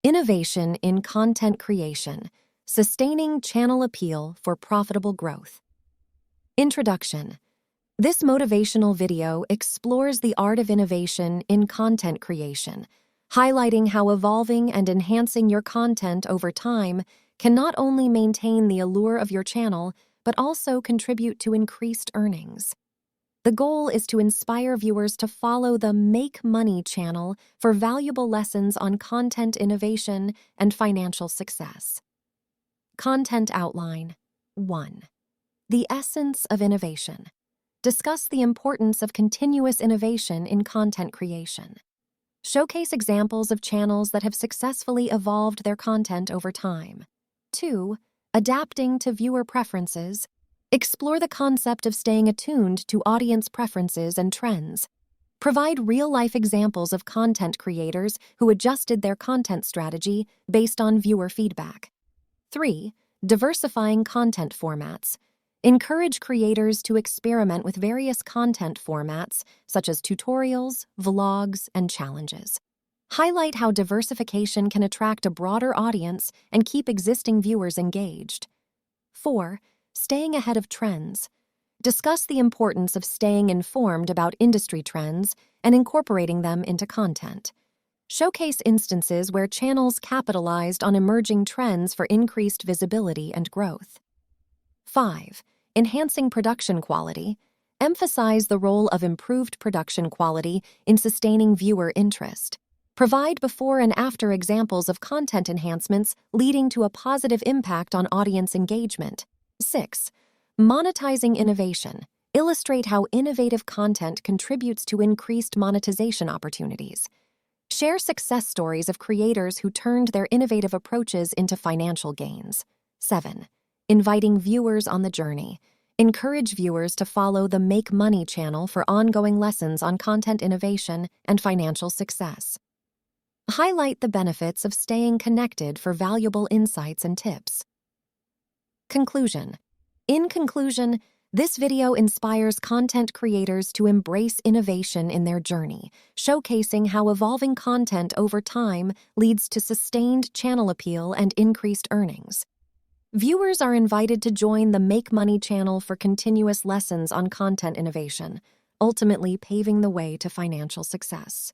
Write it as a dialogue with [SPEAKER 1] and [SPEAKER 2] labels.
[SPEAKER 1] Innovation in content creation, sustaining channel appeal for profitable growth. Introduction. This motivational video explores the art of innovation in content creation, highlighting how evolving and enhancing your content over time can not only maintain the allure of your channel, but also contribute to increased earnings. The goal is to inspire viewers to follow the Make Money channel for valuable lessons on content innovation and financial success. Content outline. 1. The essence of innovation. Discuss the importance of continuous innovation in content creation. Showcase examples of channels that have successfully evolved their content over time. 2. Adapting to viewer preferences. Explore the concept of staying attuned to audience preferences and trends. Provide real-life examples of content creators who adjusted their content strategy based on viewer feedback. 3. Diversifying content formats. Encourage creators to experiment with various content formats, such as tutorials, vlogs, and challenges. Highlight how diversification can attract a broader audience and keep existing viewers engaged. 4. Staying ahead of trends. Discuss the importance of staying informed about industry trends and incorporating them into content. Showcase instances where channels capitalized on emerging trends for increased visibility and growth. 5. Enhancing production quality. Emphasize the role of improved production quality in sustaining viewer interest. Provide before and after examples of content enhancements leading to a positive impact on audience engagement. 6. Monetizing innovation. Illustrate how innovative content contributes to increased monetization opportunities. Share success stories of creators who turned their innovative approaches into financial gains. 7. Inviting viewers on the journey. Encourage viewers to follow the Make Money channel for ongoing lessons on content innovation and financial success. Highlight the benefits of staying connected for valuable insights and tips. Conclusion. In conclusion, this video inspires content creators to embrace innovation in their journey, showcasing how evolving content over time leads to sustained channel appeal and increased earnings. Viewers are invited to join the Make Money channel for continuous lessons on content innovation, ultimately paving the way to financial success.